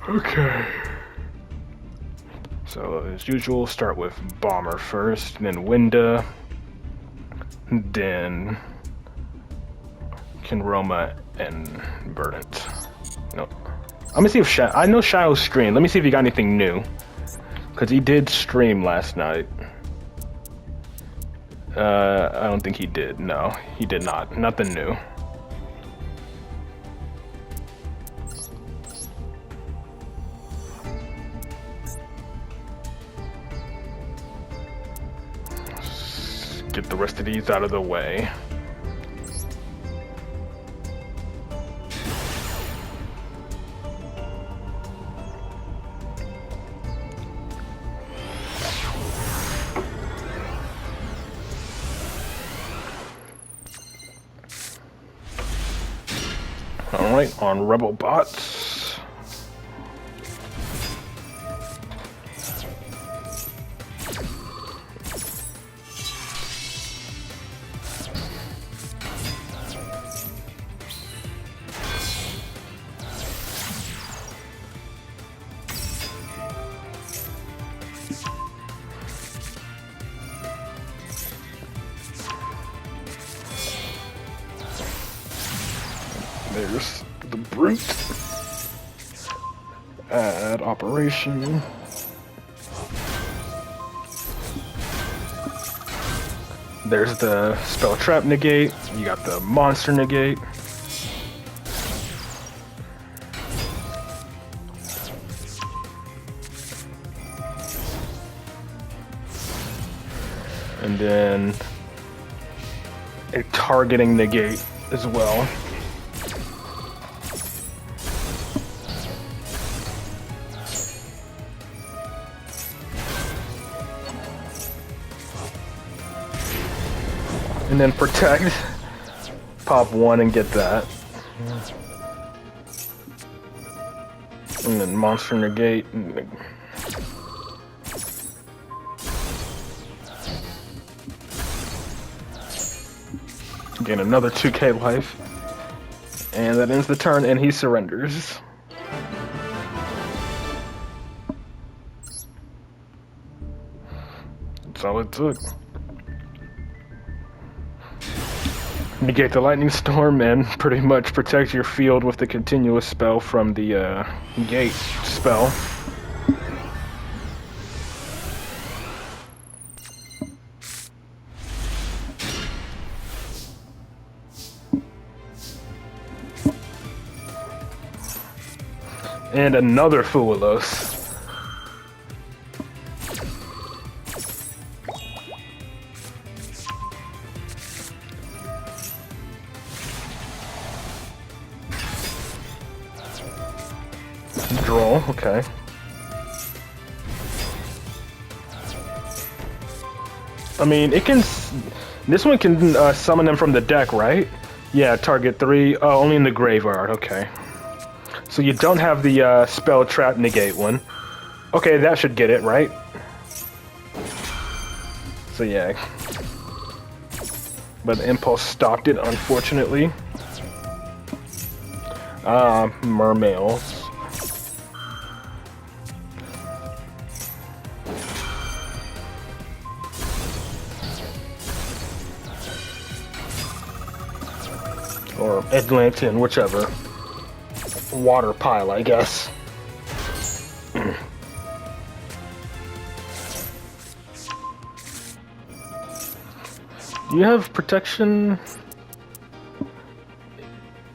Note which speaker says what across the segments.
Speaker 1: Okay. So, as usual, start with Bomber first, then Winda, then Kinroma and Verdant. No. I'm gonna see if I know Shio streamed. Let me see if he got anything new. Because he did stream last night. I don't think he did. No, he did not. Nothing new. Let's get the rest of these out of the way. Alright, on Rebel Bots. There's the brute. Add operation. There's the spell trap negate. You got the monster negate. And then a targeting negate as well. And then protect. Pop one and get that. And then monster negate. Gain another 2k life. And that ends the turn and he surrenders. That's all it took. Negate the lightning storm and pretty much protect your field with the continuous spell from the gate spell. And another Fuelos. Draw, okay. I mean, it can... This one can summon them from the deck, right? Yeah, target 3. Oh, only in the graveyard, okay. So you don't have the spell trap negate one. Okay, that should get it, right? So yeah. But the impulse stopped it, unfortunately. Mermails. Or Atlantean, whichever. Water pile, I guess. Do you have protection?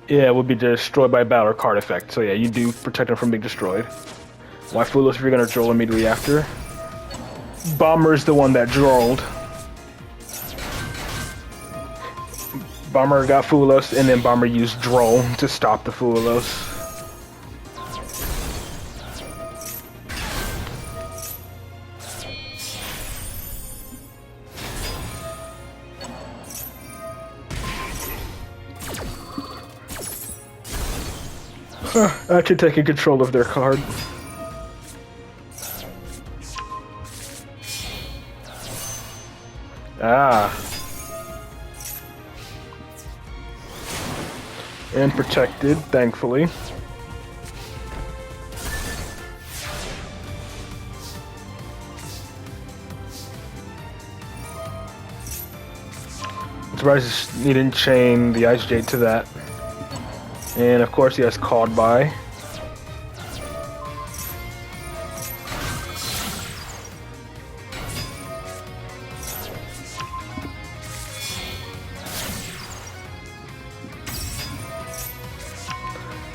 Speaker 1: Yeah, it would be destroyed by battle or card effect. So yeah, you do protect them from being destroyed. Why Foolish if you're gonna droll immediately after? Bomber's the one that drolled. Bomber got Fuelos, and then Bomber used Droll to stop the Fuelos. Actually taking control of their card. Ah. And protected, thankfully. surprised he didn't chain the Ice Jade to that. And of course he has Called By.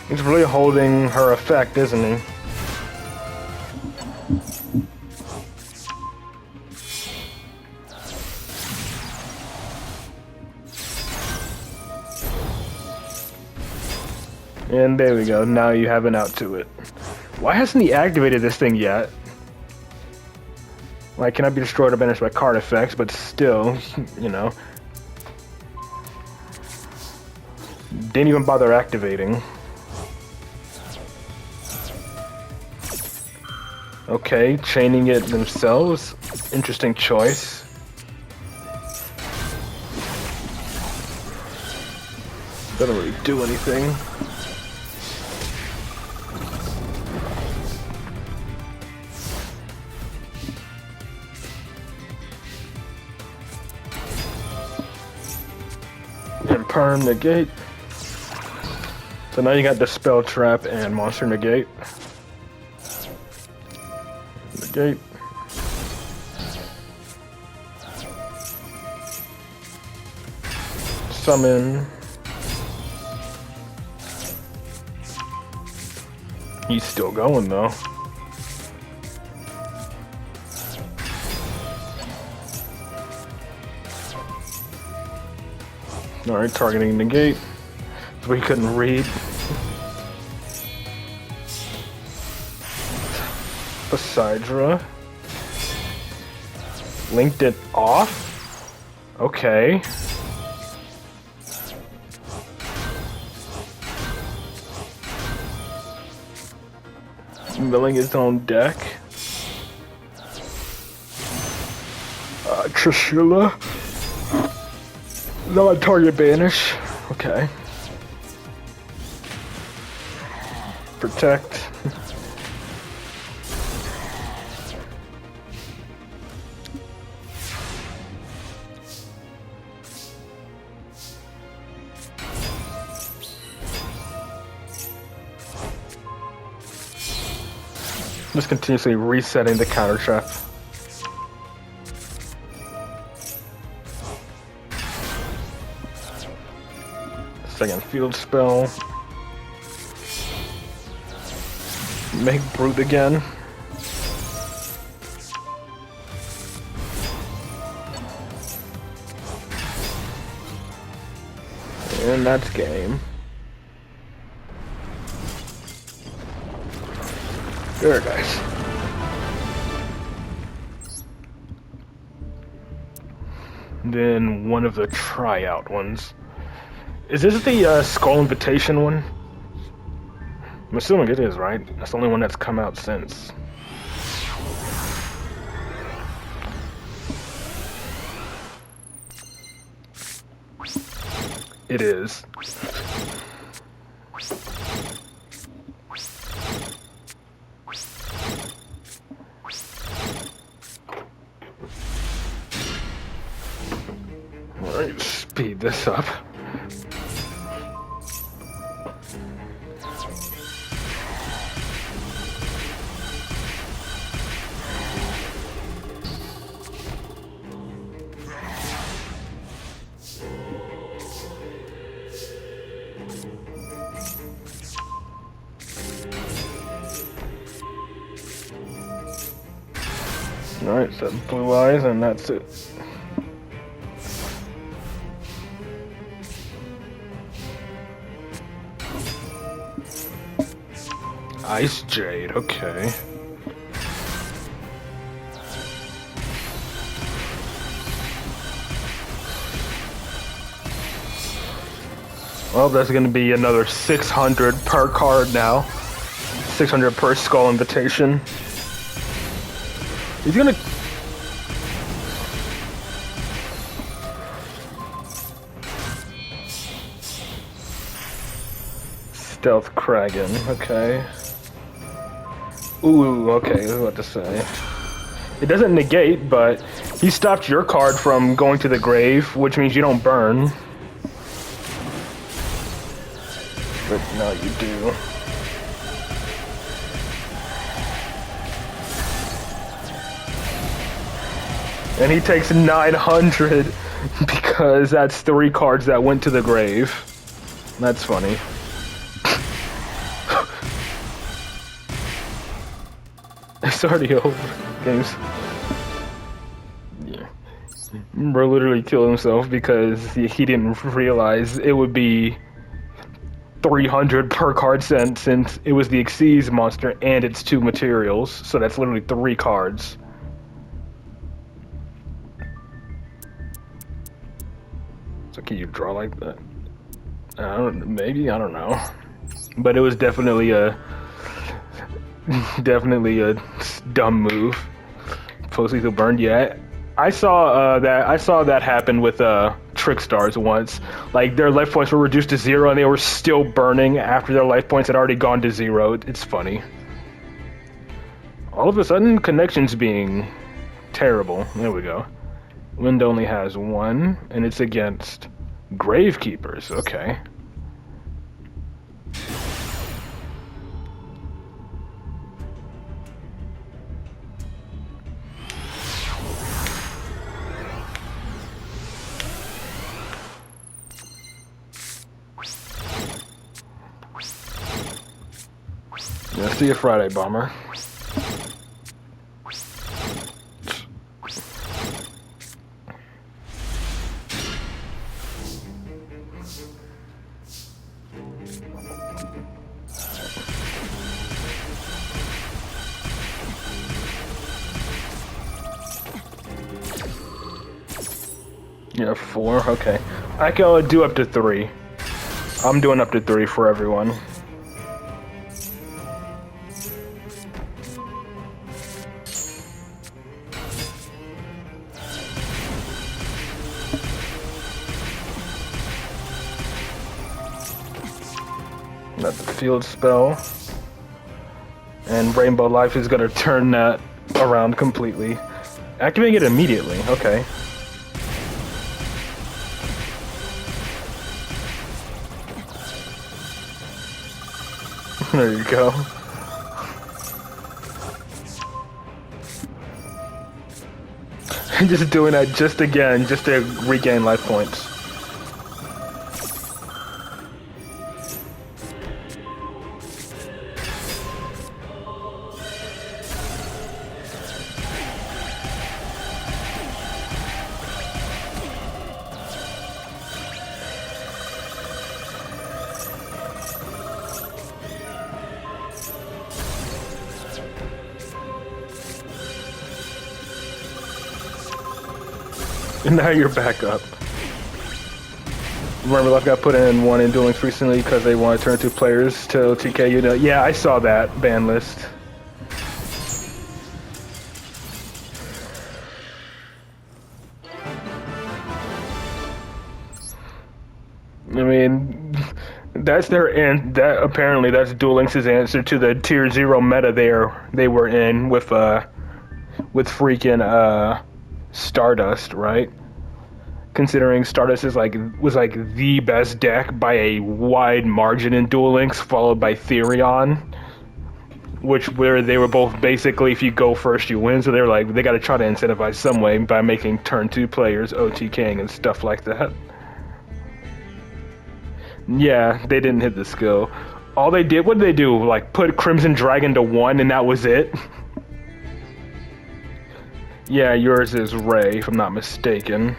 Speaker 1: He's really holding her effect, isn't he? And there we go, now you have an out to it. Why hasn't he activated this thing yet? Like, cannot be destroyed or banished by card effects, but still, you know. Didn't even bother activating. Okay, chaining it themselves. Interesting choice. Doesn't really do anything. And perm negate. So now you got the spell trap and monster negate. Negate. Summon. He's still going though. Alright, targeting negate. So we couldn't read. Poseidra. Linked it off? Okay. Milling his own deck. Trishula. Non-target banish. Okay. Protect. Just continuously resetting the counter trap. Second field spell. Make Brute again. And that's game. Very nice. Then one of the tryout ones. Is this the Skull Invitation one? I'm assuming it is, right? That's the only one that's come out since. It is. Alright, speed this up. Alright, so blue eyes, and that's it. Ice Jade, okay. Well, that's gonna be another 600 per card now. 600 per Skull Invitation. He's gonna... Stealth Kraken, okay. Ooh, okay, I was about to say. It doesn't negate, but He stopped your card from going to the grave, which means you don't burn. But no, you do. And he takes 900 because that's 3 cards that went to the grave. That's funny. It's already over. Games. Yeah. Bro literally killed himself because he didn't realize it would be 300 per card sent since it was the Xyz monster and its 2 materials. So that's literally 3 cards. So can you draw like that? Maybe, I don't know. But it was definitely a dumb move. Post lethal burn, yeah. I saw that happen with Trick Stars once. Like their life points were reduced to 0 and they were still burning after their life points had already gone to 0. It's funny. All of a sudden, connections being terrible. There we go. Wind only has 1, and it's against Gravekeepers. Okay. Yeah, see you Friday, Bomber. Yeah, 4, okay. I can only do up to 3. I'm doing up to 3 for everyone. That's the field spell. And Rainbow Life is gonna turn that around completely. Activate it immediately, okay. There you go. Just doing that just again, just to regain life points. And now you're back up. Remember, I got put in 1 in Duel Links recently because they want to turn 2 players to OTK. You know, yeah, I saw that ban list. I mean, that's their end. That apparently that's Duel Links' answer to the tier 0 meta they were in with freaking Stardust, right? Considering Stardust was like the best deck by a wide margin in Duel Links, followed by Therion, where they were both basically if you go first you win. So they were like they got to try to incentivize some way by making turn 2 players OTKing and stuff like that. Yeah, they didn't hit the skill. All they did, what did they do? Like put Crimson Dragon to 1 and that was it? Yeah, yours is Ray, if I'm not mistaken.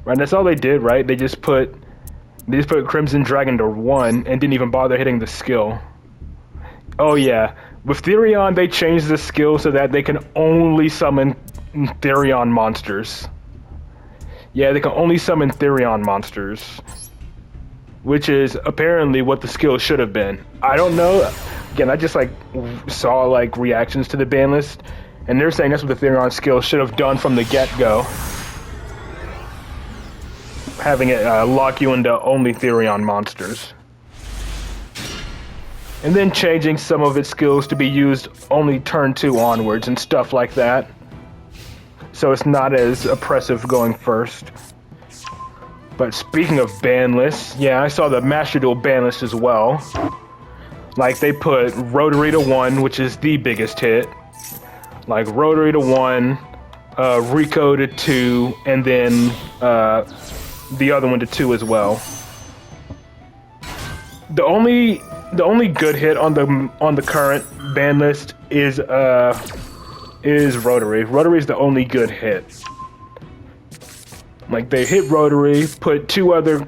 Speaker 1: Right, that's all they did, right? They just put Crimson Dragon to 1 and didn't even bother hitting the skill. Oh yeah, with Therion they changed the skill so that they can only summon Therion monsters. Yeah, they can only summon Therion monsters, which is apparently what the skill should have been. I don't know. Again, I just like saw like reactions to the ban list, and they're saying that's what the Therion skill should have done from the get-go. Having it lock you into only Therion monsters. And then changing some of its skills to be used only turn 2 onwards and stuff like that. so it's not as oppressive going first. But speaking of ban lists, yeah, I saw the Master Duel ban list as well. Like, they put Rotary to 1, which is the biggest hit. Like, Rotary to 1, Rico to 2, and then the other one to 2 as well. The only good hit on the current ban list is Rotary. Rotary is the only good hit. Like, they hit Rotary, put 2 other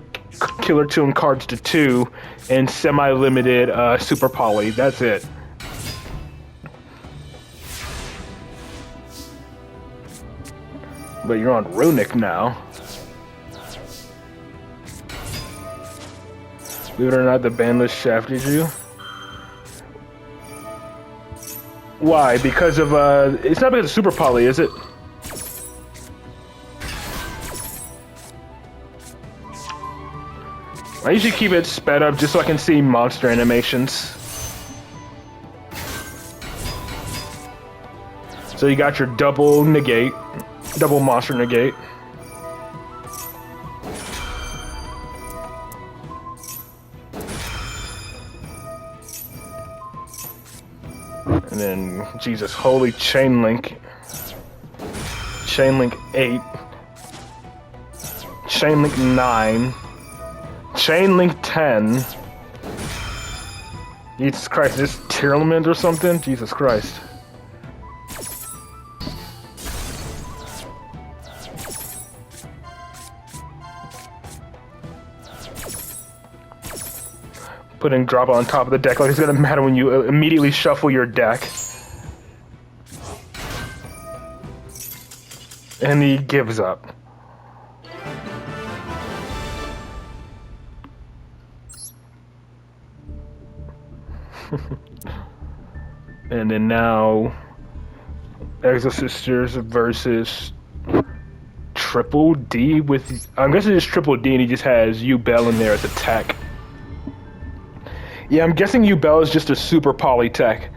Speaker 1: Killer Tune cards to 2, and semi-limited Super Poly. That's it. But you're on Runic now. Believe it or not, the ban list shafted you. Why? Because of, it's not because of Super Poly, is it? I usually keep it sped up just so I can see monster animations. So you got your double negate, double monster negate. And then, Jesus, holy Chain Link. Chain Link 8. Chain Link 9. Chain Link 10. Jesus Christ, is this Tearlament or something? Jesus Christ. Putting drop on top of the deck like it's gonna matter when you immediately shuffle your deck. And he gives up. And then now Exosisters versus Triple D with, I'm guessing it's Triple D and he just has Yubel in there as a tech. Yeah, I'm guessing Yubel is just a super poly tech.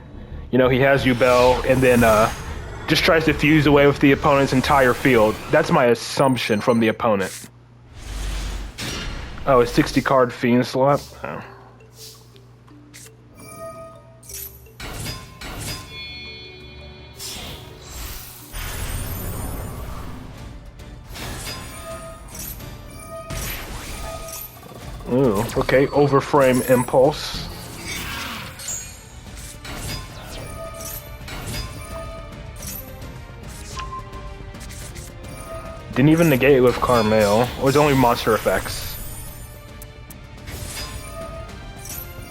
Speaker 1: You know, he has Yubel and then just tries to fuse away with the opponent's entire field. That's my assumption from the opponent. Oh, a 60 card Fiend slot? Oh. Ooh, okay, Overframe Impulse. Didn't even negate it with Carmel. Or it's only monster effects.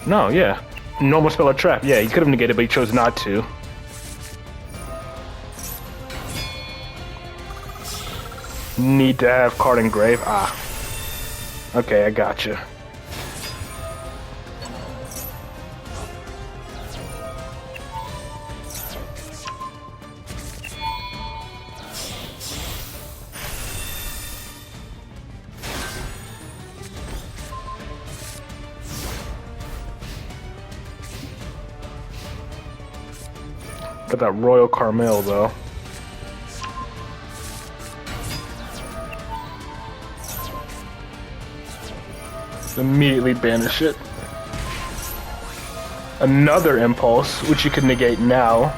Speaker 1: No, yeah. Normal spell or trap. Yeah, he could have negated, but he chose not to. Need to have card engrave. Ah. Okay, I gotcha. Got that Royal Carmel though. Immediately banish it. Another Impulse, which you can negate now.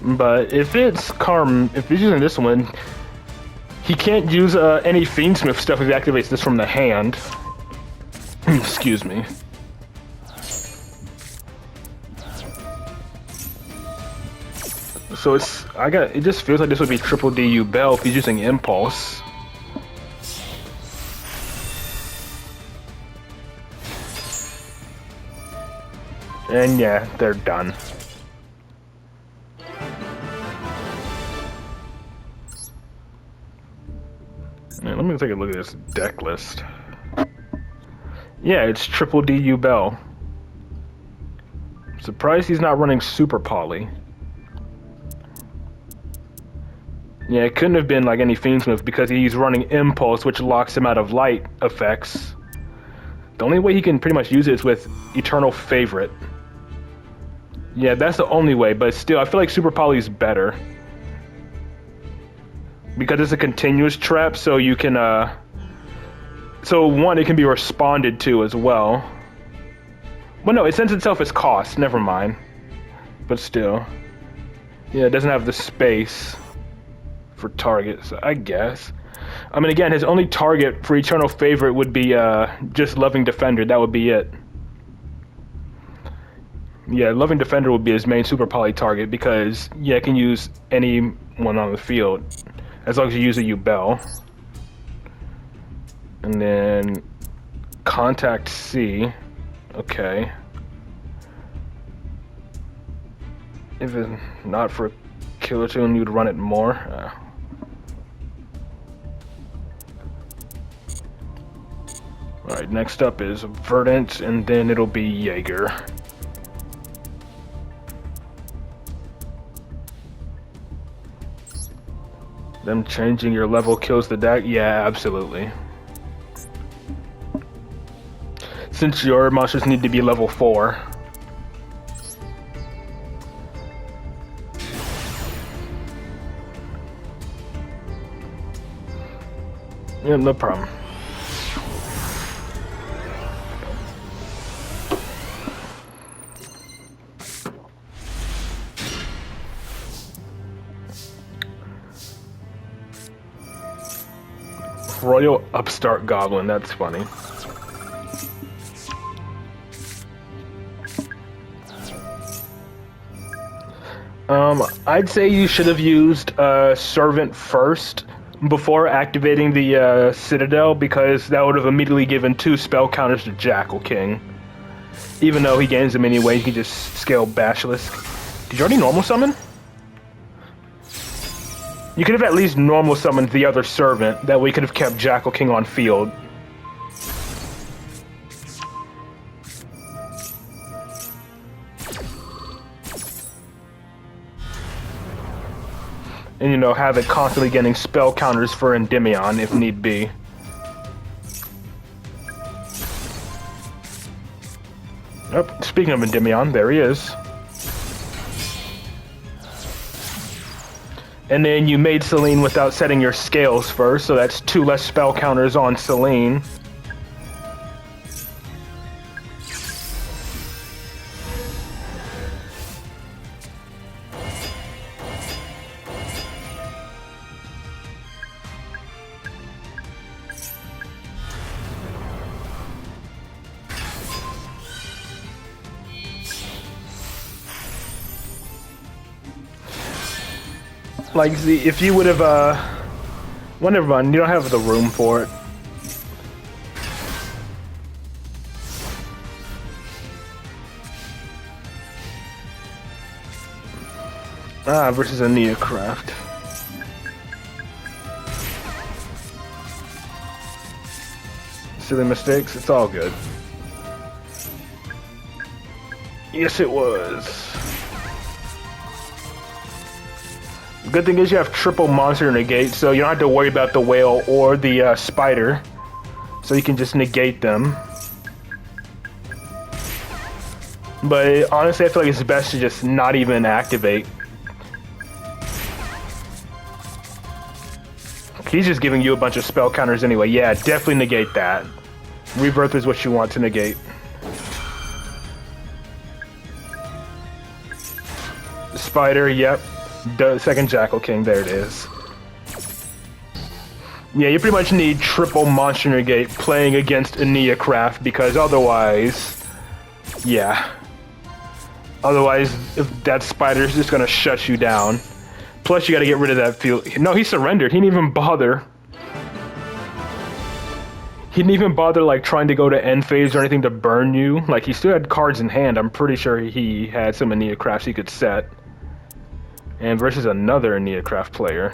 Speaker 1: But if it's if he's using this one, he can't use any Fiendsmith stuff if he activates this from the hand. Excuse me. So it just feels like this would be Triple D Yubel if he's using Impulse. And yeah, they're done. Now, let me take a look at this deck list. Yeah, it's Triple D Yubel. Surprised he's not running Super Poly. Yeah, it couldn't have been like any Fiendsmith because he's running Impulse, which locks him out of light effects. The only way he can pretty much use it is with Eternal Favorite. Yeah, that's the only way, but still, I feel like Super Poly is better. Because it's a continuous trap, so you can, so one, it can be responded to as well. Well, no, it sends itself as cost, never mind. But still. Yeah, it doesn't have the space for targets, I guess. I mean, again, his only target for Eternal Favorite would be just Loving Defender. That would be it. Yeah, Loving Defender would be his main Super Poly target because, yeah, it can use anyone on the field as long as you use a U-Bell. And then Contact C. Okay. If it's not for Killer Tune, you'd run it more. Alright, next up is Verdant, and then it'll be Jaeger. Them changing your level kills the deck? Yeah, absolutely. Since your monsters need to be level 4. Yeah, no problem. Royal Upstart Goblin, that's funny. I'd say you should have used Servant first before activating the Citadel, because that would have immediately given 2 spell counters to Jackal King. Even though he gains them anyway, he can just scale Basilisk. Did you already normal summon? You could have at least normal summoned the other Servant, that way you could have kept Jackal King on field. And, you know, have it constantly getting spell counters for Endymion if need be. Oh, speaking of Endymion, there he is. And then you made Selene without setting your scales first, so that's 2 less spell counters on Selene. Like, see, if you would have, well, never mind, you don't have the room for it. Versus a Neocraft. Silly mistakes, it's all good. Yes, it was. The good thing is you have triple monster negate, so you don't have to worry about the whale or the spider. So you can just negate them. But honestly, I feel like it's best to just not even activate. He's just giving you a bunch of spell counters anyway. Yeah, definitely negate that. Rebirth is what you want to negate. Spider, yep. The second Jackal King, there it is. Yeah, you pretty much need triple monster negate playing against a Neocraft, because otherwise, yeah. Otherwise, if that spider's just gonna shut you down. Plus, you gotta get rid of that field. No, he surrendered. He didn't even bother. He didn't even bother, like, trying to go to end phase or anything to burn you. Like, he still had cards in hand. I'm pretty sure he had some Neocrafts he could set. And versus another Neocraft player.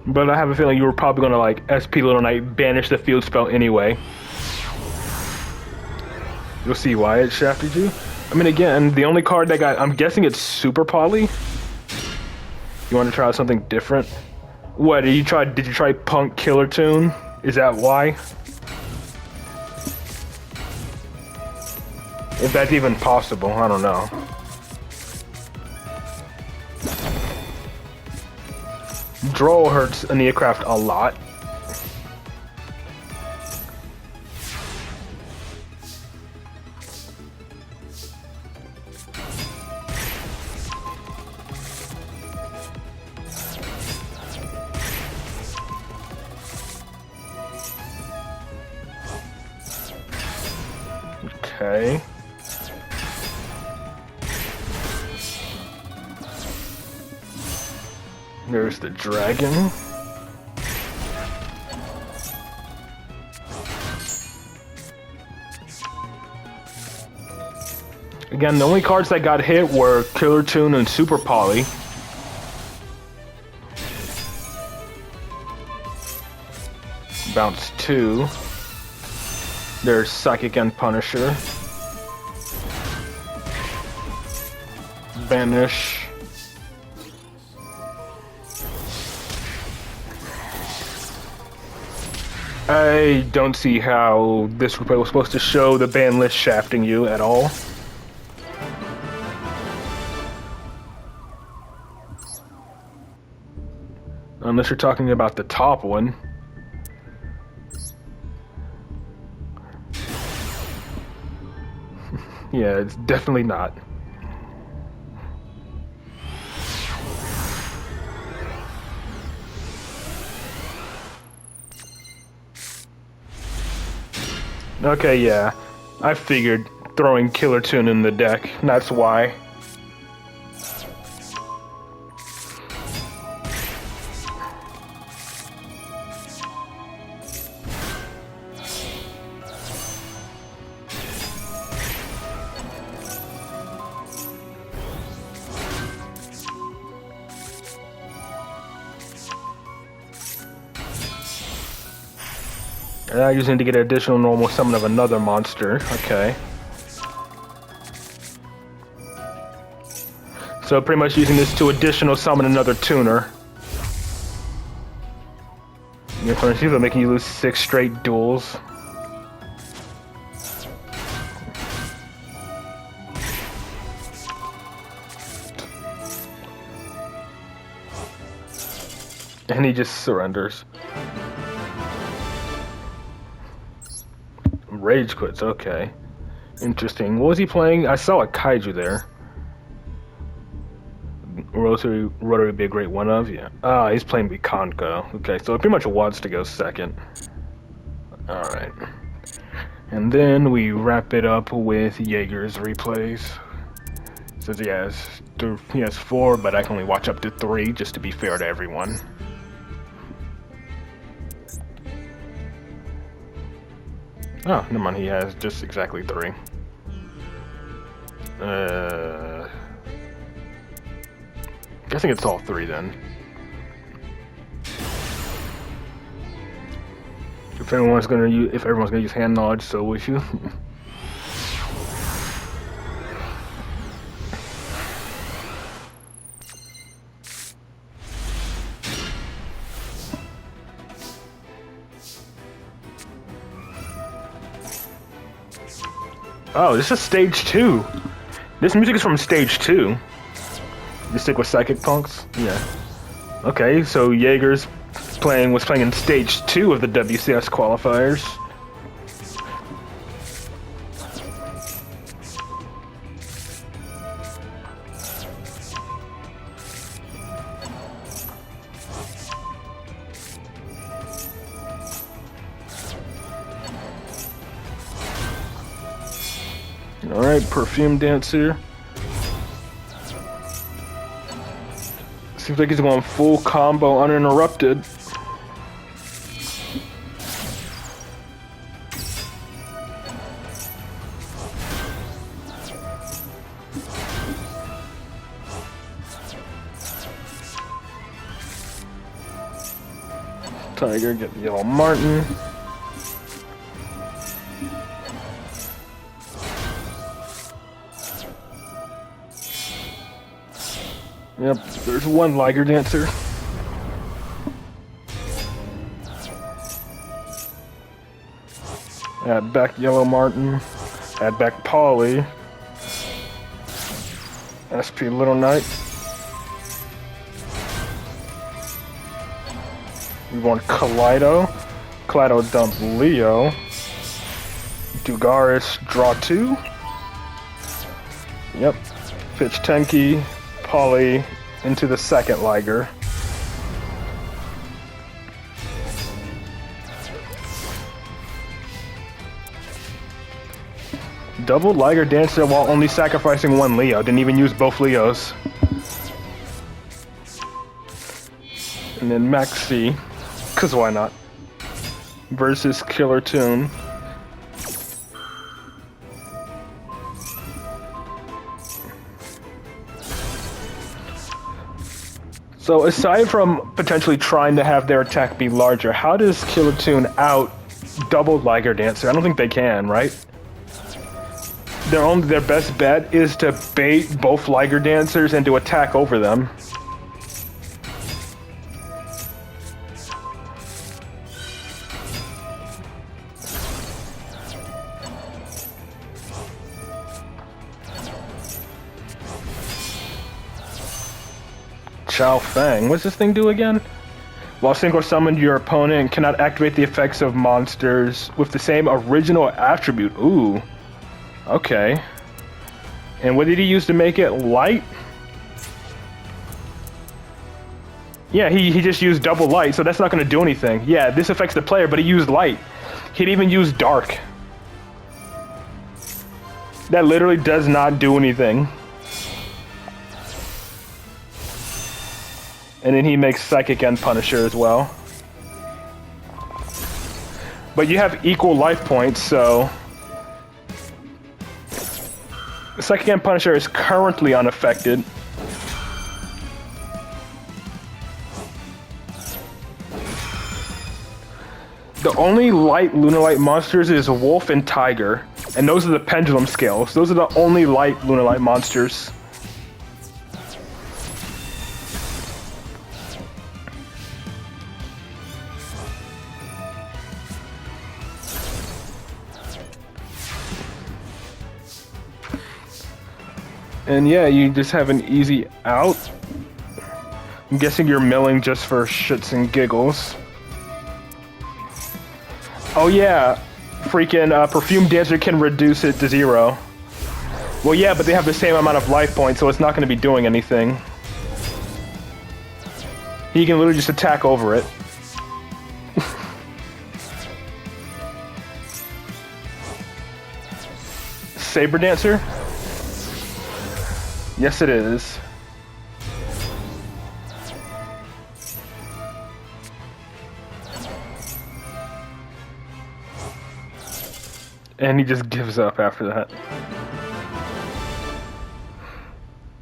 Speaker 1: But I have a feeling you were probably gonna, like, SP Little Knight banish the field spell anyway. You'll see why it shafted you. I mean, again, the only card that got... I'm guessing it's Super Poly? You want to try out something different? What did you try? Did you try Punk Killer Tune? Is that why? If that's even possible, I don't know. Droll hurts a Neocraft a lot. Okay. There's the dragon. Again, the only cards that got hit were Killer Tune and Super Poly. Bounce 2. There's Psychic and Punisher. Banish. I don't see how this replay was supposed to show the ban list shafting you at all. Unless you're talking about the top one. Yeah, it's definitely not. Okay, yeah. I figured throwing Killer Tune in the deck, that's why. Using to get an additional normal summon of another monster. Okay. So pretty much using this to additional summon another tuner. You're going to see making you lose 6 straight duels. And he just surrenders. Rage quits, okay. Interesting. What was he playing? I saw a kaiju there. Rotary would be a great one of, yeah. Ah, he's playing Bikanko. Okay, so it pretty much wants to go second. Alright. And then we wrap it up with Jaeger's replays. Says he has 4, but I can only watch up to 3 just to be fair to everyone. Oh, never mind, he has just exactly 3. Guessing it's all 3 then. If everyone's gonna use hand knowledge, so wish you. Oh, this is stage 2. This music is from stage 2. You stick with Psychic Punks? Yeah. Okay, so Jaeger's was playing in stage 2 of the WCS qualifiers. Alright, Perfume Dancer. Seems like he's going full combo uninterrupted. Tiger, get the Yellow Martin. Yep, there's one Liger Dancer. Add back Yellow Martin. Add back Polly. SP Little Knight. We want Kaleido. Kaleido dump Leo. Dugaris draw 2. Yep. Pitch Tenki. Polly into the second Liger. Double Liger Dancer while only sacrificing one Leo. Didn't even use both Leos. And then Maxi, cause why not? Versus Killer Toon. So aside from potentially trying to have their attack be larger, how does Killer Toon out double Liger Dancer? I don't think they can, right? Their best bet is to bait both Liger Dancers and to attack over them. Chao Fang. What's this thing do again? While single summoned, your opponent cannot activate the effects of monsters with the same original attribute. Ooh. Okay. And what did he use to make it light? Yeah, he just used double light, so that's not going to do anything. Yeah, this affects the player, but he used light. He'd even use dark. That literally does not do anything. And then he makes Psychic and Punisher as well. But you have equal life points, so... Psychic and Punisher is currently unaffected. The only light Lunalight monsters is Wolf and Tiger. And those are the Pendulum Scales. Those are the only light Lunalight monsters. And yeah, you just have an easy out. I'm guessing you're milling just for shits and giggles. Oh yeah, freaking Perfume Dancer can reduce it to 0. Well yeah, but they have the same amount of life points, so it's not going to be doing anything. He can literally just attack over it. Saber Dancer? Yes, it is. And he just gives up after that.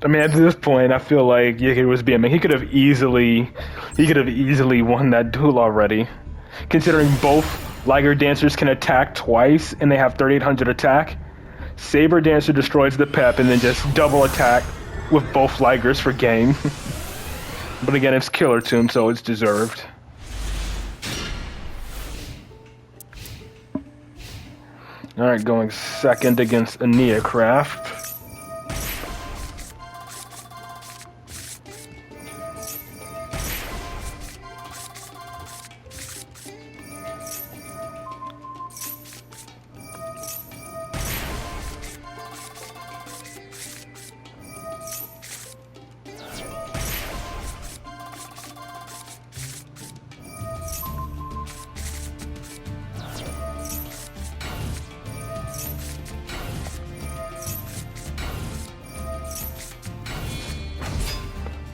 Speaker 1: I mean, at this point, I feel like Yiki was beaming. He could have easily won that duel already, considering both Liger Dancers can attack twice and they have 3800 attack. Saber Dancer destroys the Pep and then just double attack with both Ligers for game. But again, it's Killer Toon, so it's deserved. Alright, going second against Aneacraft.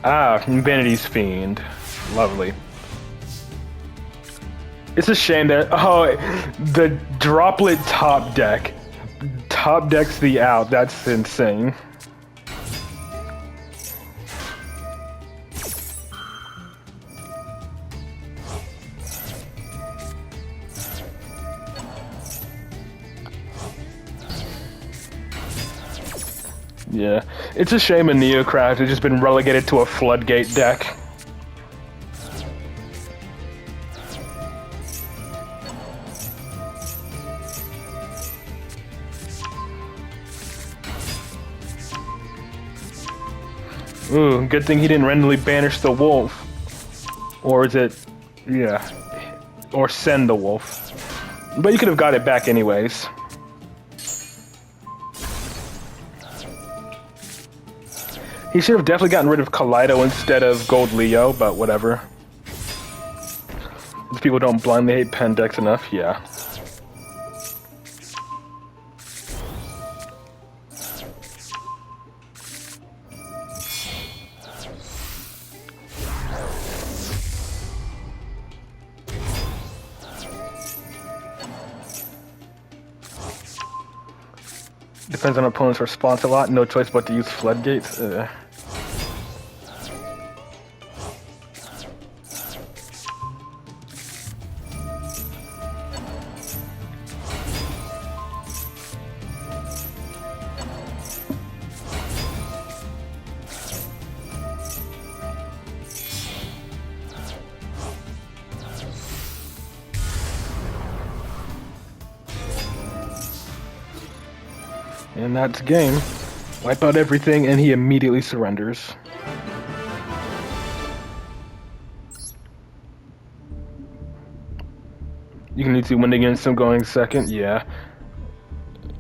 Speaker 1: Ah, Vanity's Fiend. Lovely. It's a shame that... Oh, the Droplet top deck. Top decks the out. That's insane. Yeah, it's a shame Aneacraft has just been relegated to a Floodgate deck. Ooh, good thing he didn't randomly banish the wolf. Or is it... yeah. Or send the wolf. But you could have got it back anyways. He should have definitely gotten rid of Kaleido instead of Gold Leo, but whatever. If people don't blindly hate Pendex enough, yeah. Depends on opponent's response a lot. No choice but to use floodgates. And that's game. Wipe out everything, and he immediately surrenders. You can need to win against him going second, yeah.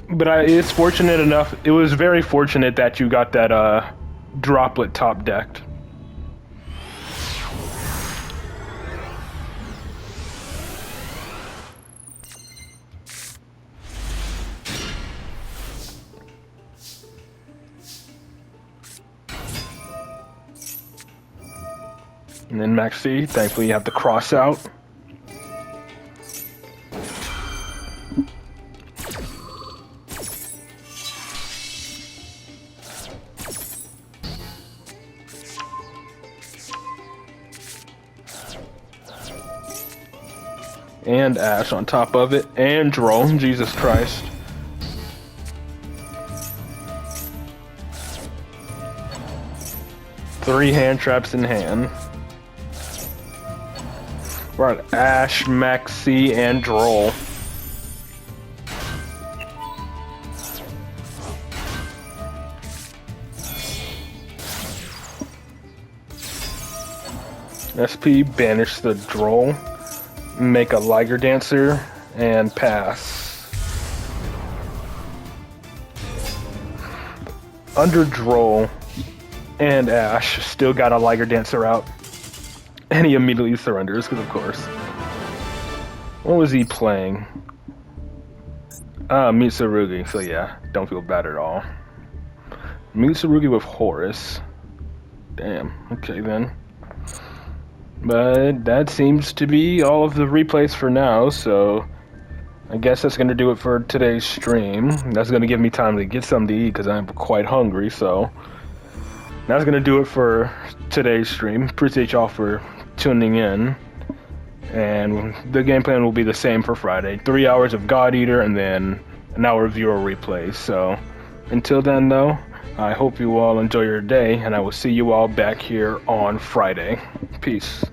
Speaker 1: But it's fortunate enough, it was very fortunate that you got that droplet top decked. And then Maxi, thankfully you have to cross out. And Ash on top of it, and Drone, Jesus Christ. Three hand traps in hand. We're at Ash, Maxi, and Droll. SP, banish the Droll, make a Liger Dancer, and pass. Under Droll and Ash, still got a Liger Dancer out. And he immediately surrenders, because of course. What was he playing? Mitsurugi, so yeah, don't feel bad at all. Mitsurugi with Horus. Damn, okay then. But that seems to be all of the replays for now, so I guess that's going to do it for today's stream. That's going to give me time to get something to eat, because I'm quite hungry, so that's going to do it for today's stream. Appreciate y'all for tuning in, and the game plan will be the same for Friday. 3 hours of God Eater and then an hour of viewer replays. So until then though, I hope you all enjoy your day, and I will see you all back here on Friday. Peace.